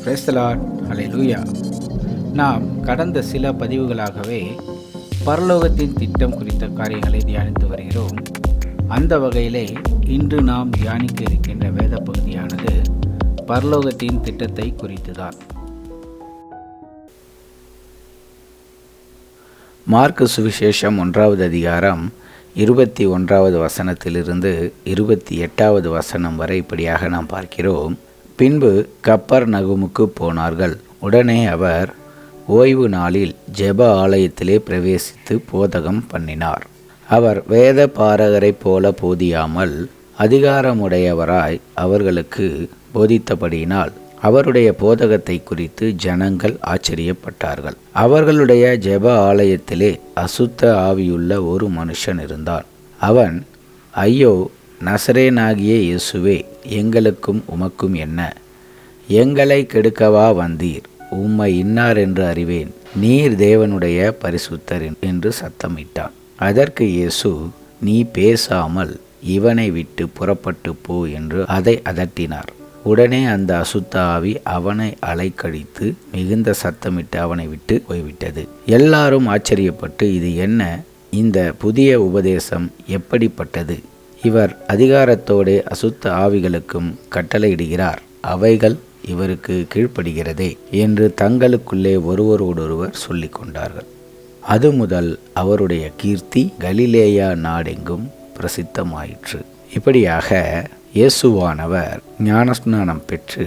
Praise the Lord. ஹல்லேலூயா. நாம் கடந்த சில பதிவுகளாகவே பரலோகத்தின் திட்டம் குறித்த காரியங்களை தியானித்து வருகிறோம். அந்த வகையிலே இன்று நாம் தியானிக்க இருக்கின்ற வேத பகுதியானது பரலோகத்தின் திட்டத்தை குறித்துதான். மார்க்கு சுவிசேஷம் 1வது அதிகாரம் 21வது வசனத்திலிருந்து 28வது வசனம் வரை இப்படியாக நாம் பார்க்கிறோம். பின்பு கப்பர்நகூமுக்கு போனார்கள். உடனே அவர் ஓய்வு நாளில் ஜெப ஆலயத்திலே பிரவேசித்து போதகம் பண்ணினார். அவர் வேத பாரகரைப் போல போதியாமல் அதிகாரமுடையவராய் அவர்களுக்கு போதித்தபடியினால் அவருடைய போதகத்தை குறித்து ஜனங்கள் ஆச்சரியப்பட்டார்கள். அவர்களுடைய ஜெப ஆலயத்திலே அசுத்த ஆவியுள்ள ஒரு மனுஷன் இருந்தான். அவன், ஐயோ, நசரேனாகிய இயேசுவே, எங்களுக்கும் உமக்கும் என்ன? எங்களை கெடுக்கவா வந்தீர்? உம்மை இன்னார் என்று அறிவேன். நீர் தேவனுடைய பரிசுத்தர் என்று சத்தமிட்டான். அதற்கு இயேசு, நீ பேசாமல் இவனை விட்டு புறப்பட்டு போ என்று அதை அதட்டினார். உடனே அந்த அசுத்த ஆவி அவனை அலைக்கழித்து மிகுந்த சத்தமிட்டு அவனை விட்டு போய்விட்டது. எல்லாரும் ஆச்சரியப்பட்டு, இது என்ன? இந்த புதிய உபதேசம் எப்படிப்பட்டது? இவர் அதிகாரத்தோடு அசுத்த ஆவிகளுக்கும் கட்டளையிடுகிறார், அவைகள் இவருக்கு கீழ்ப்படுகிறதே என்று தங்களுக்குள்ளே ஒருவரோடொருவர் சொல்லிக் கொண்டார்கள். அது முதல் அவருடைய கீர்த்தி கலிலேயா நாடெங்கும் பிரசித்தமாயிற்று. இப்படியாக இயேசுவானவர் ஞானஸ்நானம் பெற்று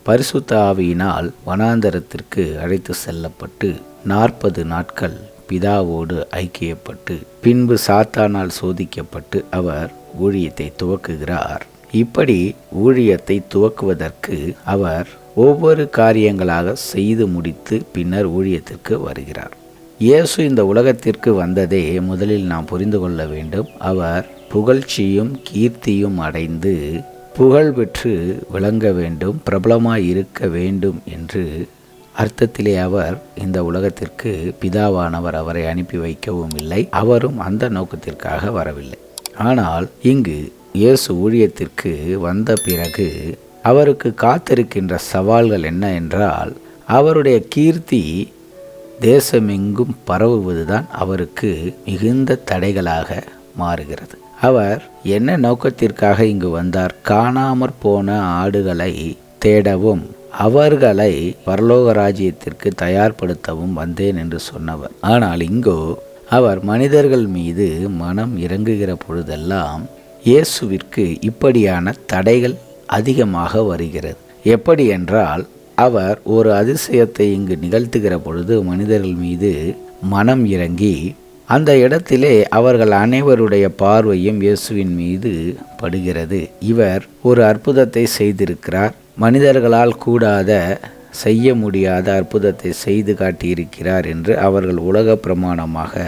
பரிசுத்த ஆவியினால் வனாந்தரத்திற்கு அழைத்து செல்லப்பட்டு 40 நாட்கள் பிதாவோடு ஐக்கியப்பட்டு பின்பு சாத்தானால் சோதிக்கப்பட்டு அவர் ஊழியத்தை துவக்குகிறார். இப்படி ஊழியத்தை துவக்குவதற்கு அவர் ஒவ்வொரு காரியங்களாக செய்து முடித்து பின்னர் ஊழியத்திற்கு வருகிறார். இயேசு இந்த உலகத்திற்கு வந்ததே முதலில் நாம் புரிந்து கொள்ள வேண்டும். அவர் புகழ்ச்சியும் கீர்த்தியும் அடைந்து புகழ் பெற்று விளங்க வேண்டும், பிரபலமாய் இருக்க வேண்டும் என்று அர்த்தத்திலே அவர் இந்த உலகத்திற்கு பிதாவானவர் அவரை அனுப்பி வைக்கவும் இல்லை, அவரும் அந்த நோக்கத்திற்காக வரவில்லை. ஆனால் இங்கு இயேசு ஊழியத்திற்கு வந்த பிறகு அவருக்கு காத்திருக்கின்ற சவால்கள் என்ன என்றால், அவருடைய கீர்த்தி தேசமெங்கும் பரவுவதுதான் அவருக்கு மிகுந்த தடைகளாக மாறுகிறது. அவர் என்ன நோக்கத்திற்காக இங்கு வந்தார்? காணாமற் போன ஆடுகளை தேடவும் அவர்களை பரலோக ராஜ்யத்திற்கு தயார்படுத்தவும் வந்தேன் என்று சொன்னவர். ஆனால் இங்கோ அவர் மனிதர்கள் மீது மனம் இறங்குகிற பொழுதெல்லாம் இயேசுவிற்கு இப்படியான தடைகள் அதிகமாக வருகிறது. எப்படி என்றால், அவர் ஒரு அதிசயத்தை இங்கு நிகழ்த்துகிற பொழுது மனிதர்கள் மீது மனம் இறங்கி அந்த இடத்திலே அவர்கள் அனைவருடைய பார்வையும் இயேசுவின் மீது படுகிறது. இவர் ஒரு அற்புதத்தை செய்திருக்கிறார், மனிதர்களால் கூடாத செய்ய முடியாத அற்புதத்தை செய்து காட்டியிருக்கிறார் என்று அவர்கள் உலக பிரமாணமாக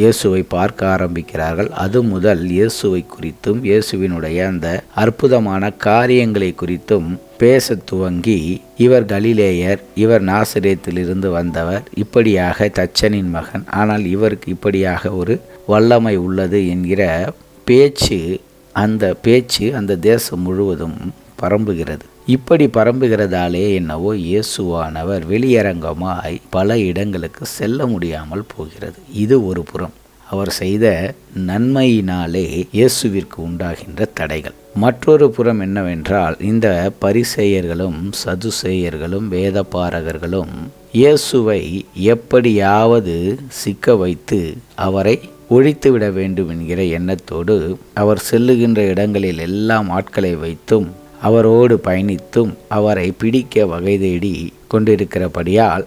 இயேசுவை பார்க்க ஆரம்பிக்கிறார்கள். அது முதல் இயேசுவை குறித்தும் இயேசுவினுடைய அந்த அற்புதமான காரியங்களை குறித்தும் பேச துவங்கி, இவர் கலிலேயர், இவர் நாசரேத்திலிருந்து வந்தவர், இப்படியாக தச்சனின் மகன், ஆனால் இவருக்கு இப்படியாக ஒரு வல்லமை உள்ளது என்கிற பேச்சு அந்த தேசம் முழுவதும் பரம்புகிறது. இப்படி பரம்புகிறதாலே என்னவோ இயேசுவானவர் வெளியரங்கமாய் பல இடங்களுக்கு செல்ல முடியாமல் போகிறது. இது ஒரு புறம். அவர் செய்த நன்மையினாலே இயேசுவிற்கு உண்டாகின்ற தடைகள். மற்றொரு புறம் என்னவென்றால், இந்த பரிசேயர்களும் சதுசேயர்களும் வேதபாரகர்களும் இயேசுவை எப்படியாவது சிக்க வைத்து அவரை ஒழித்துவிட வேண்டும் என்கிற எண்ணத்தோடு அவர் செல்லுகின்ற இடங்களில் எல்லாம் ஆட்களை வைத்தும் அவரோடு பயணித்தும் அவரை பிடிக்க வகை தேடி கொண்டிருக்கிறபடியால்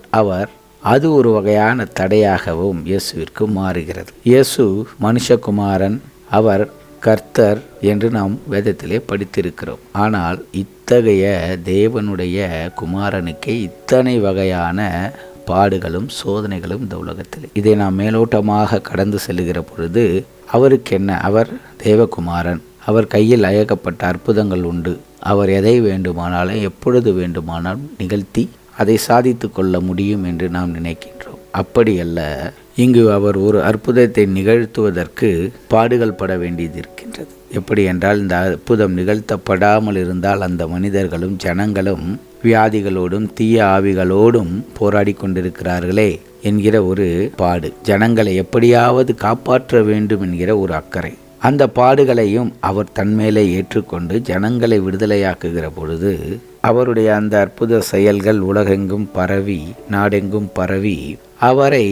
அது ஒரு வகையான தடையாகவும் இயேசுவிற்கு மாறுகிறது. இயேசு மனுஷகுமாரன், அவர் கர்த்தர் என்று நாம் வேதத்திலே படித்திருக்கிறோம். ஆனால் இத்தகைய தேவனுடைய குமாரனுக்கே இத்தனை வகையான பாடுகளும் சோதனைகளும் இந்த உலகத்தில். இதை நாம் மேலோட்டமாக கடந்து செல்லுகிற பொழுது அவருக்கு என்ன? அவர் தேவகுமாரன், அவர் கையில் அயக்கப்பட்ட அற்புதங்கள் உண்டு, அவர் எதை வேண்டுமானாலும் எப்பொழுது வேண்டுமானாலும் நிகழ்த்தி அதை சாதித்து கொள்ள முடியும் என்று நாம் நினைக்கின்றோம். அப்படியல்ல. இங்கு அவர் ஒரு அற்புதத்தை நிகழ்த்துவதற்கு பாடுகள் பட வேண்டியது இருக்கின்றது. எப்படி என்றால், இந்த அற்புதம் நிகழ்த்தப்படாமல் இருந்தால் அந்த மனிதர்களும் ஜனங்களும் வியாதிகளோடும் தீய ஆவிகளோடும் போராடி கொண்டிருக்கிறார்களே என்கிற ஒரு பாடு, ஜனங்களை எப்படியாவது காப்பாற்ற வேண்டும் என்கிற ஒரு அக்கறை, அந்த பாடுகளையும் அவர் தன்மேலே ஏற்றுக்கொண்டு ஜனங்களை விடுதலையாக்குகிற பொழுது அவருடைய அந்த அற்புத செயல்கள் உலகெங்கும் பரவி நாடெங்கும் பரவி அவரை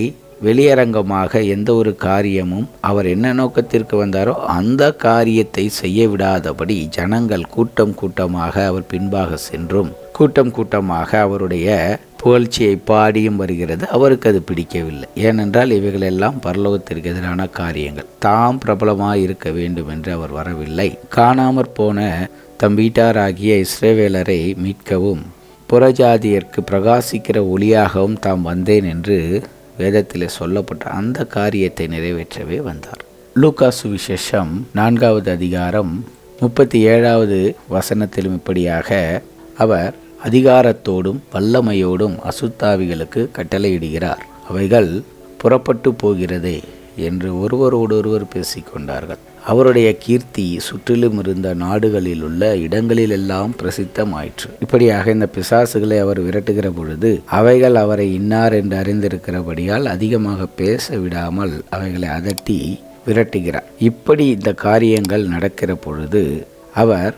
வெளியரங்கமாக எந்த ஒரு காரியமும் அவர் என்ன நோக்கத்திற்கு வந்தாரோ அந்த காரியத்தை செய்ய விடாதபடி ஜனங்கள் கூட்டம் கூட்டமாக அவர் பின்பாக சென்றும் கூட்டம் கூட்டமாக அவருடைய புகழ்ச்சியை பாடியும் வருகிறது. அவருக்கு அது பிடிக்கவில்லை. ஏனென்றால் இவைகளெல்லாம் பரலோகத்திற்கு எதிரான காரியங்கள். தாம் பிரபலமாக இருக்க வேண்டும் என்று அவர் வரவில்லை. காணாமற் போன தம் வீட்டாராகிய இஸ்ரவேலரை மீட்கவும் புறஜாதியருக்கு பிரகாசிக்கிற ஒளியாகவும் தாம் வந்தேன் என்று வேதத்திலே சொல்லப்பட்ட அந்த காரியத்தை நிறைவேற்றவே வந்தார். லூக்கா சுவிசேஷம் 4வது அதிகாரம் 37வது வசனத்திலும் இப்படியாக அவர் அதிகாரத்தோடும் வல்லமையோடும் அசுத்தாவிகளுக்கு கட்டளையிடுகிறார், அவைகள் புறப்பட்டு போகிறதே என்று ஒருவரோடொருவர் பேசிக்கொண்டார்கள். அவருடைய கீர்த்தி சுற்றிலும் இருந்த நாடுகளில் உள்ள இடங்களிலெல்லாம் பிரசித்தமாயிற்று. இப்படியாக இந்த பிசாசுகளை அவர் விரட்டுகிற பொழுது அவைகள் அவரை இன்னார் என்று அறிந்திருக்கிறபடியால் அதிகமாக பேச விடாமல் அவைகளை அதட்டி விரட்டுகிறார். இப்படி இந்த காரியங்கள் நடக்கிற பொழுது அவர்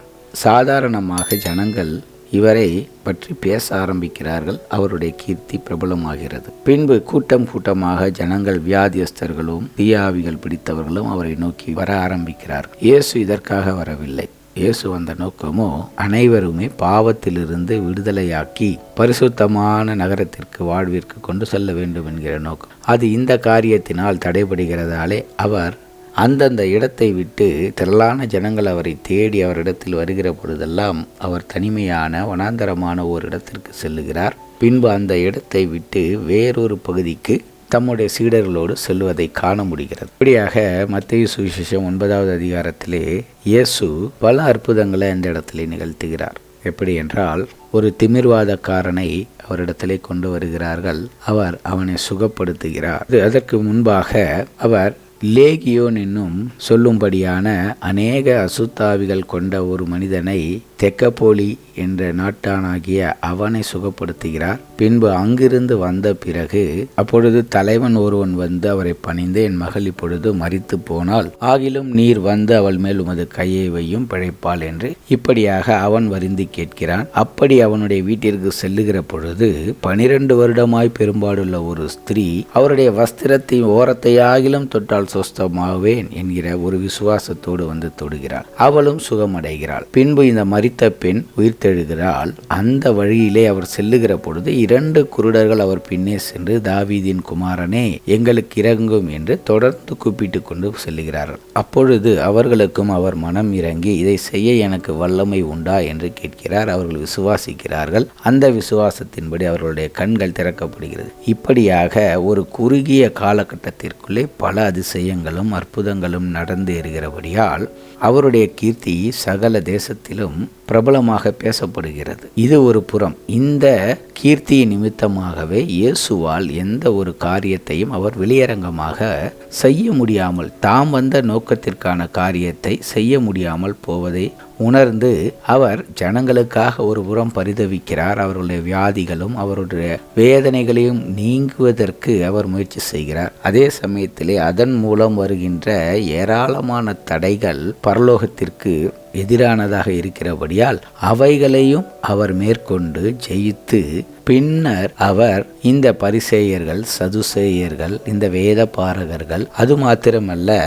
சாதாரணமாக ஜனங்கள் இவரை பற்றி பேச ஆரம்பிக்கிறார்கள். அவருடைய கீர்த்தி பிரபலமாகிறது. பின்பு கூட்டம் கூட்டமாக ஜனங்கள், வியாதியஸ்தர்களும் தீயாவிகள் பிடித்தவர்களும் அவரை நோக்கி வர ஆரம்பிக்கிறார்கள். இயேசு இதற்காக வரவில்லை. இயேசு வந்த நோக்கமோ அனைவருமே பாவத்திலிருந்து விடுதலையாக்கி பரிசுத்தமான நகரத்திற்கு வாழ்விற்கு கொண்டு செல்ல வேண்டும் என்கிற நோக்கம். அது இந்த காரியத்தினால் தடைபடுகிறதாலே அவர் அந்தந்த இடத்தை விட்டு திரளான ஜனங்கள் அவரை தேடி அவரிடத்தில் வருகிற பொழுதெல்லாம் அவர் தனிமையான வனாந்தரமான ஒரு இடத்திற்கு செல்லுகிறார். பின்பு அந்த இடத்தை விட்டு வேறொரு பகுதிக்கு தம்முடைய சீடர்களோடு செல்வதை காண முடிகிறது. இப்படியாக மத்தேயு சுவிசேஷம் 9வது அதிகாரத்திலே இயேசு பல அற்புதங்களை அந்த இடத்திலே நிகழ்த்துகிறார். எப்படி என்றால், ஒரு திமிர்வாதக்காரனை அவரிடத்திலே கொண்டு வருகிறார்கள். அவர் அவனை சுகப்படுத்துகிறார். அதற்கு முன்பாக அவர் லேகியோன் என்னும் சொல்லும்படியான அநேக அசுத்தாவிகள் கொண்ட ஒரு மனிதனை தெக்கப்போலி என்ற நாட்டானாகிய அவனை சுகப்படுத்துகிறார். பின்பு அங்கிருந்து வந்த பிறகு அப்பொழுது தலைவன் ஒருவன் வந்து அவரை பணிந்து, என் மகள் இப்பொழுது மரித்து போனால், ஆகிலும் நீர் வந்து அவள் மேல் உமது கையை வையும் பிழைப்பாள் என்று இப்படியாக அவன் வருந்தி கேட்கிறான். அப்படி அவனுடைய வீட்டிற்கு செல்லுகிற பொழுது 12 வருடமாய் பெரும்பாடுள்ள ஒரு ஸ்திரீ அவருடைய வஸ்திரத்தின் ஓரத்தை ஆகிலும் தொட்டால் சொஸ்தமாவேன் என்கிற ஒரு விசுவாசத்தோடு வந்து தொடுகிறாள். அவளும் சுகமடைகிறாள். பின்பு இந்த மரித்த பெண் உயிர்த்தெழுகிறாள். அந்த வழியிலே அவர் செல்லுகிற பொழுது 2 குருடர்கள் அவர் பின்னே சென்று, தாவீதின் குமாரனே எங்களுக்கு இறங்கும் என்று தொடர்ந்து கூப்பிட்டு கொண்டு செல்லுகிறார்கள். அப்பொழுது அவர்களுக்கும் அவர் மனம் இறங்கி, இதை செய்ய எனக்கு வல்லமை உண்டா என்று கேட்கிறார். அவர்கள் விசுவாசிக்கிறார்கள். அந்த விசுவாசத்தின்படி அவர்களுடைய கண்கள் திறக்கப்படுகிறது. இப்படியாக ஒரு குறுகிய காலகட்டத்திற்குள்ளே பல அதிசயங்களும் அற்புதங்களும் நடந்து ஏறுகிறபடியால் அவருடைய கீர்த்தி சகல தேசத்திலும் பிரபலமாக பேசப்படுகிறது. இது ஒரு புறம். இந்த கீர்த்தி நிமித்தமாகவே இயேசுவால் எந்த ஒரு காரியத்தையும் அவர் வெளியரங்கமாக செய்ய முடியாமல், தாம் வந்த நோக்கத்திற்கான காரியத்தை செய்ய முடியாமல் போவதை உணர்ந்து அவர் ஜனங்களுக்காக ஒரு புறம் பரிதவிக்கிறார். அவர்களுடைய வியாதிகளும் அவருடைய வேதனைகளையும் நீங்குவதற்கு அவர் முயற்சி செய்கிறார். அதே சமயத்திலே அதன் மூலம் வருகின்ற ஏராளமான தடைகள் பரலோகத்திற்கு எதிரானதாக இருக்கிறபடியால் அவைகளையும் அவர் மேற்கொண்டு ஜெயித்து பின்னர் அவர் இந்த பரிசேயர்கள், சதுசேயர்கள், இந்த வேத பாரகர்கள், அது மாத்திரமல்ல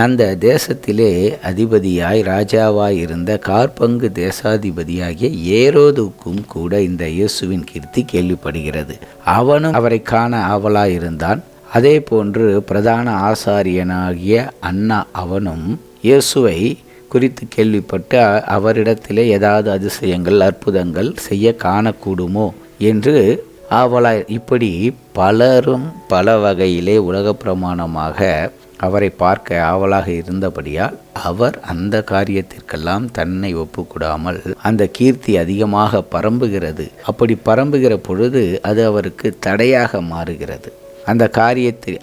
அந்த தேசத்திலே அதிபதியாய் ராஜாவாய் இருந்த கார்பங்கு தேசாதிபதியாகிய ஏரோதுக்கும் கூட இந்த இயேசுவின் கீர்த்தி கேள்விப்படுகிறது. அவனும் அவரை காண ஆவலாயிருந்தான். அதே போன்று பிரதான ஆசாரியனாகிய அன்னா அவனும் இயேசுவை குறித்து கேள்விப்பட்டு அவரிடத்திலே ஏதாவது அதிசயங்கள் அற்புதங்கள் செய்ய காணக்கூடுமோ என்று ஆவலாய், இப்படி பலரும் பல வகையிலே உலக பிரமாணமாக அவரை பார்க்க ஆவலாக இருந்தபடியால் அவர் அந்த காரியத்திற்கெல்லாம் தன்னை ஒப்புக்கூடாமல் அந்த கீர்த்தி அதிகமாக பரம்புகிறது. அப்படி பரம்புகிற பொழுது அது அவருக்கு தடையாக மாறுகிறது. அந்த காரியத்தை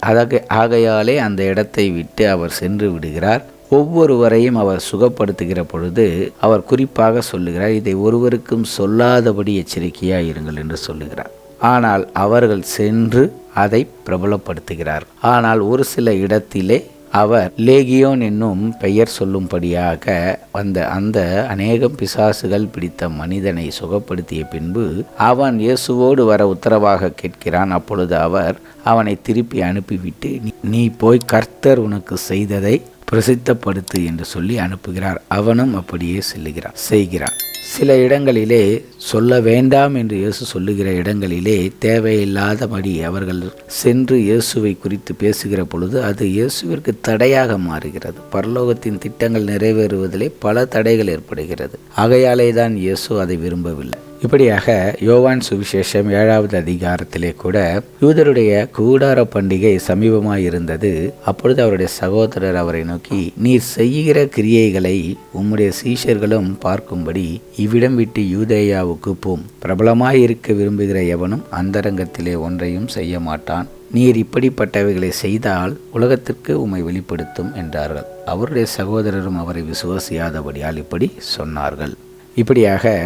ஆகையாலே அந்த இடத்தை விட்டு அவர் சென்று விடுகிறார். ஒவ்வொருவரையும் அவர் சுகப்படுத்துகிற பொழுது அவர் குறிப்பாக சொல்லுகிறார், இதை ஒருவருக்கும் சொல்லாதபடி எச்சரிக்கையாக இருங்கள் என்று சொல்லுகிறார். ஆனால் அவர்கள் சென்று அதை பிரபலப்படுத்துகிறார். ஆனால் ஒரு சில இடத்திலே அவர் லேகியோன் என்னும் பெயர் சொல்லும்படியாக அந்த அநேகம் பிசாசுகள் பிடித்த மனிதனை சுகப்படுத்திய பின்பு அவன் இயேசுவோடு வர உத்தரவாக கேட்கிறான். அப்பொழுது அவர் அவனை திருப்பி அனுப்பிவிட்டு, நீ போய் கர்த்தர் உனக்கு செய்ததை பிரசித்தப்படுத்து என்று சொல்லி அனுப்புகிறார். அவனும் அப்படியே செய்கிறான். சில இடங்களிலே சொல்ல வேண்டாம் என்று இயேசு சொல்லுகிற இடங்களிலே தேவையில்லாதபடி அவர்கள் சென்று இயேசுவை குறித்து பேசுகிற பொழுது அது இயேசுவிற்கு தடையாக மாறுகிறது. பரலோகத்தின் திட்டங்கள் நிறைவேறுவதிலே பல தடைகள் ஏற்படுகிறது. ஆகையாலே தான் இயேசு அதை விரும்பவில்லை. இப்படியாக யோவான் சுவிசேஷம் 7வது அதிகாரத்திலே கூட யூதருடைய கூடார பண்டிகை சமீபமாயிருந்தது. அப்பொழுது அவருடைய சகோதரர் அவரை நோக்கி, நீர் செய்கிற கிரியைகளை உம்முடைய சீஷர்களும் பார்க்கும்படி இவ்விடம் விட்டு யூதேயாவுக்கு போம். பிரபலமாயிருக்க விரும்புகிற எவனும் அந்தரங்கத்திலே ஒன்றையும் செய்ய மாட்டான். நீர் இப்படிப்பட்டவைகளை செய்தால் உலகத்திற்கு உம்மை வெளிப்படுத்தும் என்றார்கள். அவருடைய சகோதரரும் அவரை விசுவாசியாதபடியால் இப்படி சொன்னார்கள். இப்படியாக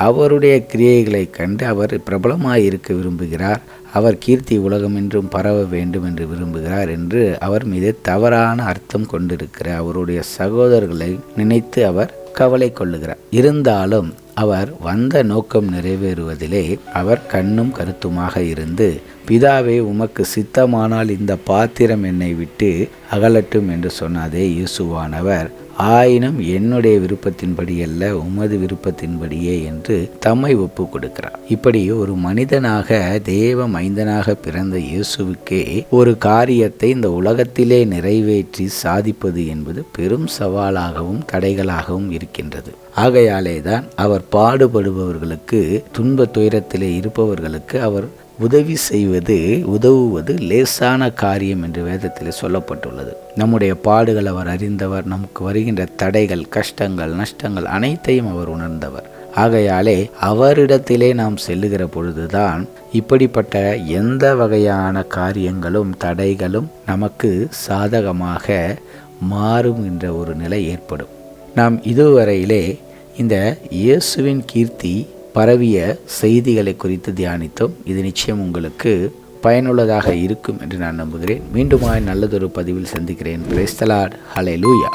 அவருடைய கிரியைகளை கண்டு அவர் பிரபலமாயிருக்க விரும்புகிறார். அவர் கீர்த்தி உலகமென்றும் பரவ வேண்டும் என்று விரும்புகிறார் என்று அவர் மீது தவறான அர்த்தம் கொண்டிருக்கிற அவருடைய சகோதரர்களை நினைத்து அவர் கவலை கொள்ளுகிறார். இருந்தாலும் அவர் வந்த நோக்கம் நிறைவேறுவதிலே அவர் கண்ணும் கருத்துமாக இருந்து, பிதாவே உமக்கு சித்தமானால் இந்த பாத்திரம் என்னை விட்டு அகலட்டும் என்று சொன்னதே இயேசுவானவர், ஆயினும் என்னுடைய விருப்பத்தின்படி அல்ல உமது விருப்பத்தின்படியே என்று தம்மை ஒப்பு கொடுக்கிறார். இப்படி ஒரு மனிதனாக தேவ மைந்தனாக பிறந்த இயேசுவுக்கே ஒரு காரியத்தை இந்த உலகத்திலே நிறைவேற்றி சாதிப்பது என்பது பெரும் சவாலாகவும் தடைகளாகவும் இருக்கின்றது. ஆகையாலே தான் அவர் பாடுபடுபவர்களுக்கு, துன்ப துயரத்திலே இருப்பவர்களுக்கு அவர் உதவுவது லேசான காரியம் என்று வேதத்தில் சொல்லப்பட்டுள்ளது. நம்முடைய பாடுகள் அவர் அறிந்தவர். நமக்கு வருகின்ற தடைகள், கஷ்டங்கள், நஷ்டங்கள் அனைத்தையும் அவர் உணர்ந்தவர். ஆகையாலே அவரிடத்திலே நாம் செல்லுகிற பொழுதுதான் இப்படிப்பட்ட எந்த வகையான காரியங்களும் தடைகளும் நமக்கு சாதகமாக மாறும் என்ற ஒரு நிலை ஏற்படும். நாம் இதுவரையிலே இந்த இயேசுவின் கீர்த்தி பரவிய செய்திகளை குறித்து தியானித்தோம். இது நிச்சயம் உங்களுக்கு பயனுள்ளதாக இருக்கும் என்று நான் நம்புகிறேன். மீண்டுமாய் நல்லதொரு பதிவில் சந்திக்கிறேன். Praise the Lord. ஹல்லேலூயா.